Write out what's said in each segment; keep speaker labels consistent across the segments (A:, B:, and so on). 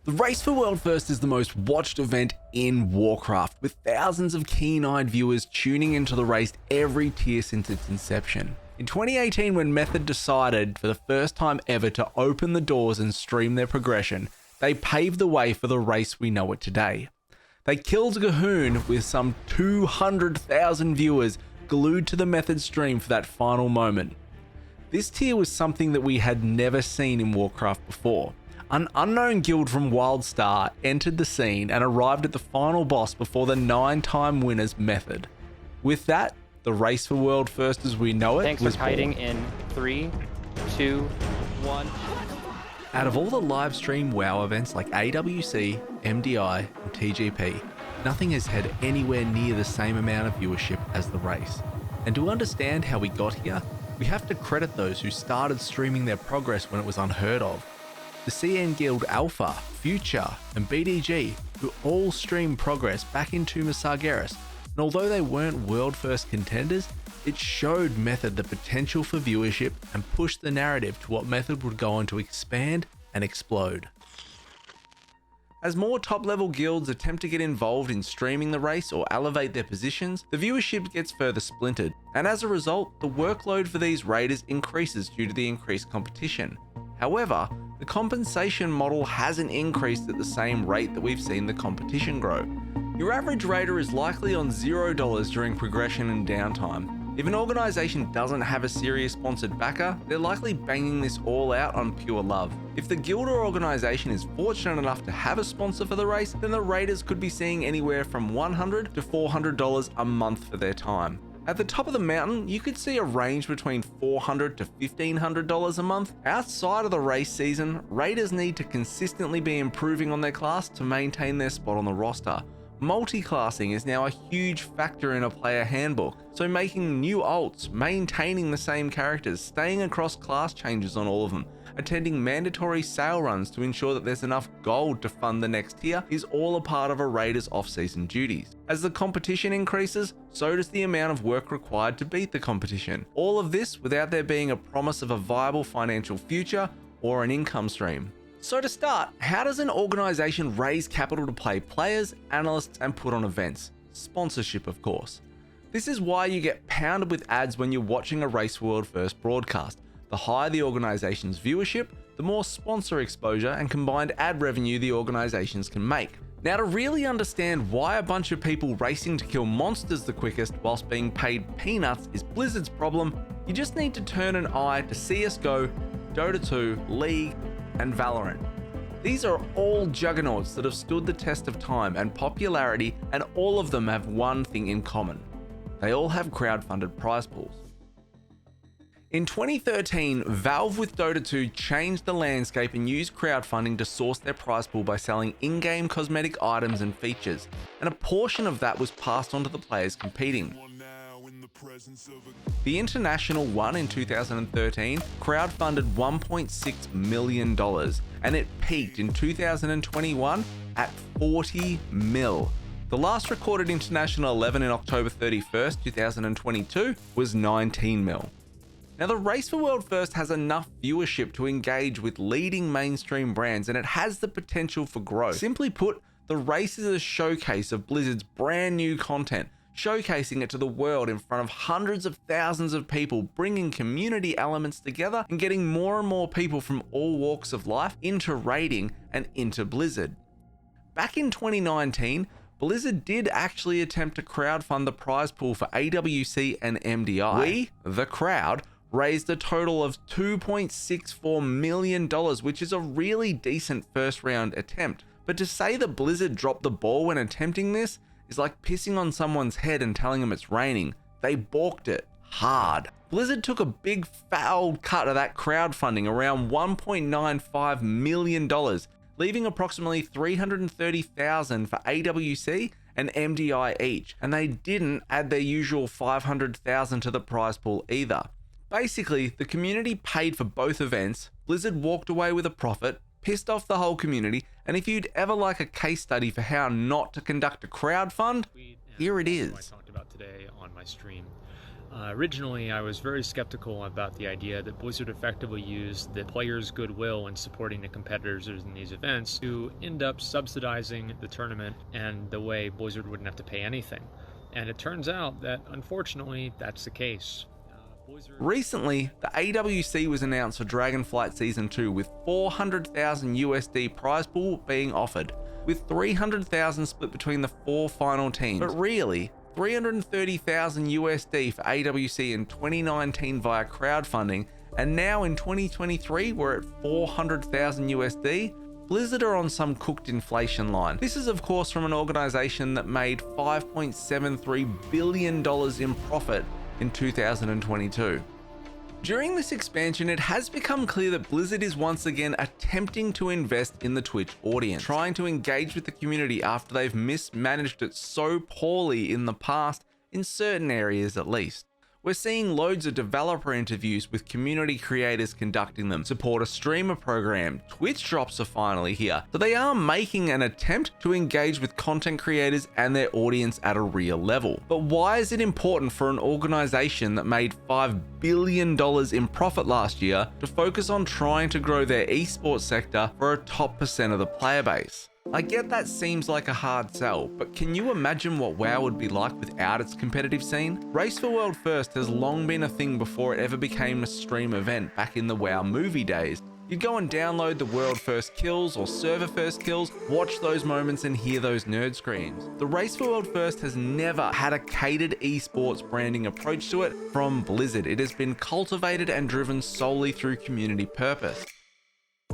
A: The Race for World First is the most watched event in Warcraft, with thousands of keen-eyed viewers tuning into the race every tier since its inception. In 2018, when Method decided for the first time ever to open the doors and stream their progression, they paved the way for the race we know it today. They killed Gahoon with some 200,000 viewers glued to the Method stream for that final moment. This tier was something that we had never seen in Warcraft before. An unknown guild from Wildstar entered the scene and arrived at the final boss before the 9-time winner's Method. With that, the Race for World First as we know it
B: Thanks
A: was
B: for kiting
A: born.
B: in 3, 2, 1.
A: Out of all the live stream WoW events like AWC, MDI, and TGP, nothing has had anywhere near the same amount of viewership as the race. And to understand how we got here, we have to credit those who started streaming their progress when it was unheard of. The CN Guild Alpha, Future, and BDG, who all streamed progress back into Sargeras, and although they weren't world first contenders, it showed Method the potential for viewership and pushed the narrative to what Method would go on to expand and explode. As more top-level guilds attempt to get involved in streaming the race or elevate their positions, the viewership gets further splintered, and as a result, the workload for these raiders increases due to the increased competition. However, the compensation model hasn't increased at the same rate that we've seen the competition grow. Your average raider is likely on $0 during progression and downtime. If an organisation doesn't have a serious sponsored backer, they're likely banging this all out on pure love. If the guild or organisation is fortunate enough to have a sponsor for the race, then the raiders could be seeing anywhere from $100 to $400 a month for their time. At the top of the mountain, you could see a range between $400 to $1,500 a month. Outside of the race season, raiders need to consistently be improving on their class to maintain their spot on the roster. Multi-classing is now a huge factor in a player handbook, so making new alts, maintaining the same characters, staying across class changes on all of them, attending mandatory sale runs to ensure that there's enough gold to fund the next tier is all a part of a raider's off-season duties. As the competition increases, so does the amount of work required to beat the competition. All of this without there being a promise of a viable financial future or an income stream. So to start, how does an organisation raise capital to play players, analysts, and put on events? Sponsorship, of course. This is why you get pounded with ads when you're watching a Race World First broadcast. The higher the organisation's viewership, the more sponsor exposure and combined ad revenue the organisations can make. Now, to really understand why a bunch of people racing to kill monsters the quickest whilst being paid peanuts is Blizzard's problem, you just need to turn an eye to CSGO, Dota 2, League, and Valorant. These are all juggernauts that have stood the test of time and popularity, and all of them have one thing in common. They all have crowdfunded prize pools. In 2013, Valve with Dota 2 changed the landscape and used crowdfunding to source their prize pool by selling in-game cosmetic items and features, and a portion of that was passed on to the players competing. The International won in 2013 crowdfunded $1.6 million, and it peaked in 2021 at 40 mil. The last recorded International 11 in October 31st, 2022 was 19 mil. Now, the Race for World First has enough viewership to engage with leading mainstream brands, and it has the potential for growth. Simply put, the race is a showcase of Blizzard's brand new content, showcasing it to the world in front of hundreds of thousands of people, bringing community elements together and getting more and more people from all walks of life into raiding and into Blizzard. Back in 2019, Blizzard did actually attempt to crowdfund the prize pool for AWC and MDI. We, the crowd, raised a total of $2.64 million, which is a really decent first round attempt. But to say that Blizzard dropped the ball when attempting this is like pissing on someone's head and telling them it's raining. They balked it hard. Blizzard took a big foul cut of that crowdfunding, around $1.95 million, leaving approximately $330,000 for AWC and MDI each, and they didn't add their usual $500,000 to the prize pool either. Basically, the community paid for both events, Blizzard walked away with a profit, pissed off the whole community, and if you'd ever like a case study for how not to conduct a crowdfund, here it is.
C: I talked about today on my stream. Originally, I was very skeptical about the idea that Blizzard effectively used the players' goodwill in supporting the competitors in these events to end up subsidizing the tournament, and the way Blizzard wouldn't have to pay anything. And it turns out that, unfortunately, that's the case.
A: Recently, the AWC was announced for Dragonflight Season 2 with 400,000 USD prize pool being offered, with 300,000 split between the 4 final teams. But really, 330,000 USD for AWC in 2019 via crowdfunding, and now in 2023 we're at 400,000 USD. Blizzard are on some cooked inflation line. This is of course from an organization that made $5.73 billion in profit in 2022. During this expansion, it has become clear that Blizzard is once again attempting to invest in the Twitch audience, trying to engage with the community after they've mismanaged it so poorly in the past, in certain areas at least. We're seeing loads of developer interviews with community creators conducting them, support a streamer program, Twitch drops are finally here, so they are making an attempt to engage with content creators and their audience at a real level. But why is it important for an organization that made $5 billion in profit last year to focus on trying to grow their esports sector for a top % of the player base? I get that seems like a hard sell, but can you imagine what WoW would be like without its competitive scene? Race for World First has long been a thing before it ever became a stream event back in the WoW movie days. You'd go and download the world first kills or server first kills, watch those moments and hear those nerd screams. The Race for World First has never had a catered esports branding approach to it from Blizzard. It has been cultivated and driven solely through community purpose.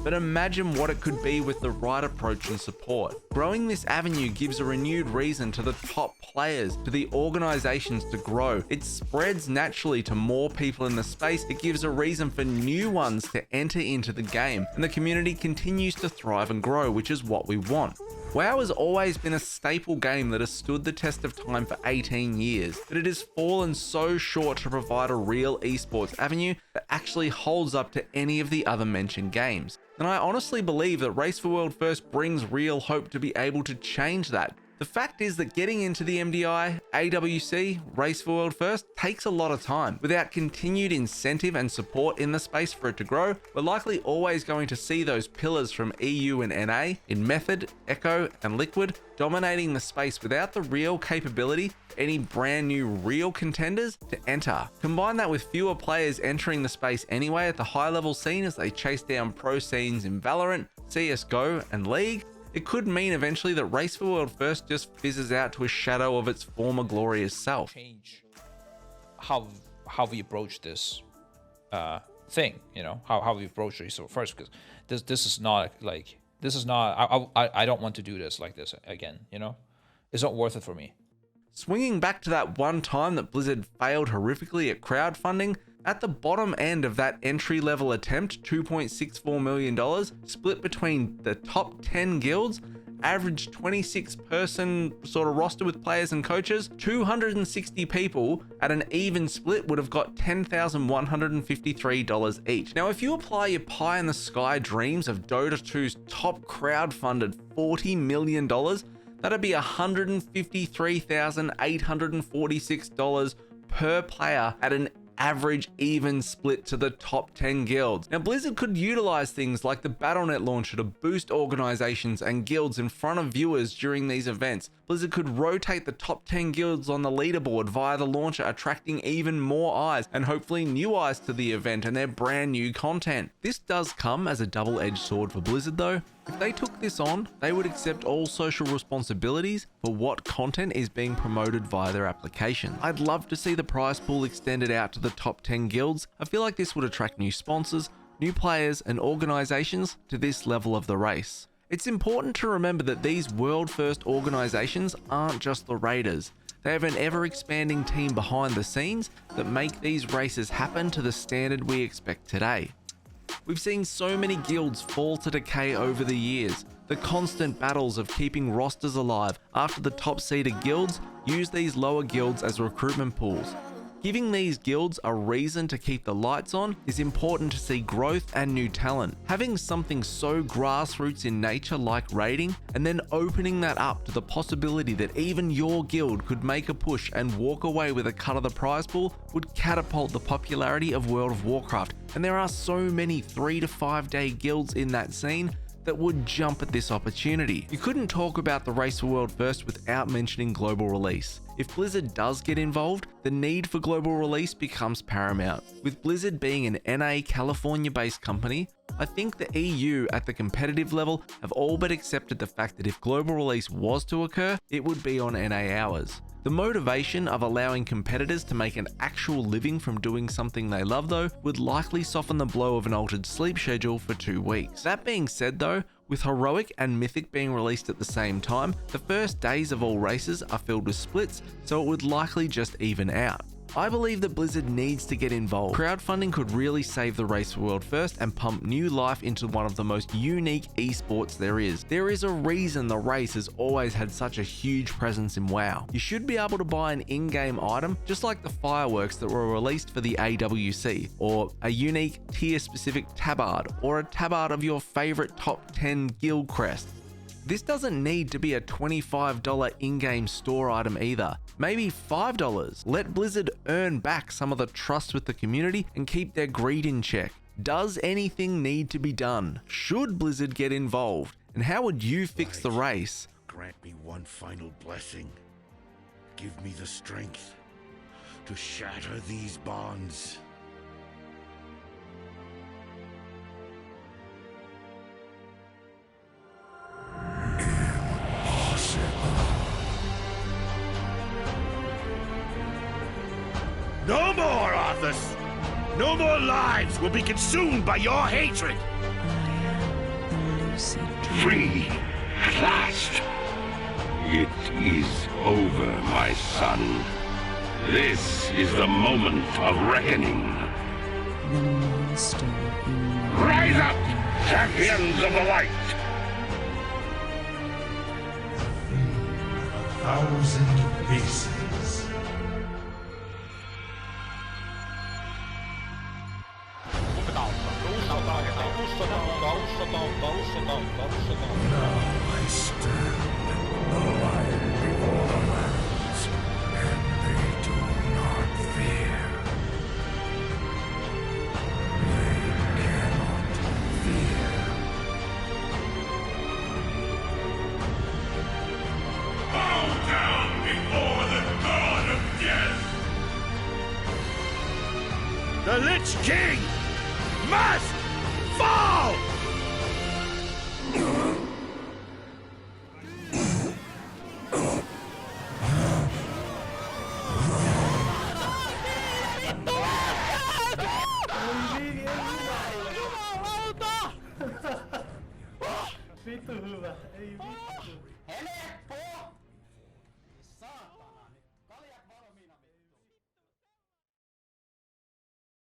A: But imagine what it could be with the right approach and support. Growing this avenue gives a renewed reason to the top players, to the organizations to grow. It spreads naturally to more people in the space. It gives a reason for new ones to enter into the game, and the community continues to thrive and grow, which is what we want. WoW has always been a staple game that has stood the test of time for 18 years, but it has fallen so short to provide a real esports avenue that actually holds up to any of the other mentioned games. And I honestly believe that Race for World First brings real hope to be able to change that. The fact is that getting into the MDI, AWC, Race for World First takes a lot of time. Without continued incentive and support in the space for it to grow, we're likely always going to see those pillars from EU and NA in Method, Echo, and Liquid dominating the space without the real capability for any brand new real contenders to enter. Combine that with fewer players entering the space anyway at the high level scene as they chase down pro scenes in Valorant, CSGO, and League, it could mean eventually that Race for World First just fizzes out to a shadow of its former glorious self.
D: Change how we approach this thing, you know, how we approach Race for First, because this is not I don't want to do this like this again, you know. It's not worth it for me.
A: Swinging back to that one time that Blizzard failed horrifically at crowdfunding, at the bottom end of that entry-level attempt, $2.64 million, split between the top 10 guilds, average 26-person sort of roster with players and coaches, 260 people at an even split would have got $10,153 each. Now, if you apply your pie-in-the-sky dreams of Dota 2's top crowd-funded $40 million, that'd be $153,846 per player at an average even split to the top 10 guilds. Now, Blizzard could utilize things like the Battle.net launcher to boost organizations and guilds in front of viewers during these events. Blizzard could rotate the top 10 guilds on the leaderboard via the launcher, attracting even more eyes and hopefully new eyes to the event and their brand new content. This does come as a double-edged sword for Blizzard though. If they took this on, they would accept all social responsibilities for what content is being promoted via their application. I'd love to see the prize pool extended out to the top 10 guilds. I feel like this would attract new sponsors, new players, and organizations to this level of the race. It's important to remember that these world-first organizations aren't just the Raiders. They have an ever-expanding team behind the scenes that make these races happen to the standard we expect today. We've seen so many guilds fall to decay over the years. The constant battles of keeping rosters alive after the top-seeded guilds use these lower guilds as recruitment pools. Giving these guilds a reason to keep the lights on is important to see growth and new talent. Having something so grassroots in nature like raiding, and then opening that up to the possibility that even your guild could make a push and walk away with a cut of the prize pool would catapult the popularity of World of Warcraft. And there are so many 3 to 5 day guilds in that scene that would jump at this opportunity. You couldn't talk about the Race for World First without mentioning global release. If Blizzard does get involved, the need for global release becomes paramount. With Blizzard being an NA California-based company, I think the EU at the competitive level have all but accepted the fact that if global release was to occur, it would be on NA hours. The motivation of allowing competitors to make an actual living from doing something they love though would likely soften the blow of an altered sleep schedule for 2 weeks. That being said though, with Heroic and Mythic being released at the same time, the first days of all races are filled with splits, so it would likely just even out. I believe that Blizzard needs to get involved. Crowdfunding could really save the Race for World First and pump new life into one of the most unique esports there is. There is a reason the race has always had such a huge presence in WoW. You should be able to buy an in-game item just like the fireworks that were released for the AWC, or a unique tier-specific tabard, or a tabard of your favorite top 10 guild crest. This doesn't need to be a $25 in-game store item either. Maybe $5. Let Blizzard earn back some of the trust with the community and keep their greed in check. Does anything need to be done? Should Blizzard get involved? And how would you fix the race?
E: Grant me one final blessing. Give me the strength to shatter these bonds. No more, Arthas! No more lives will be consumed by your hatred!
F: Free, at last. It is over, my son. This is the moment of reckoning.
G: The monster in
F: Rise up, champions of the light!
H: 1,000 pieces. Now I stand alive before the lands, and they do not fear. They cannot fear.
F: Bow down before the god of death!
E: The Lich King must fall!
I: Vitor,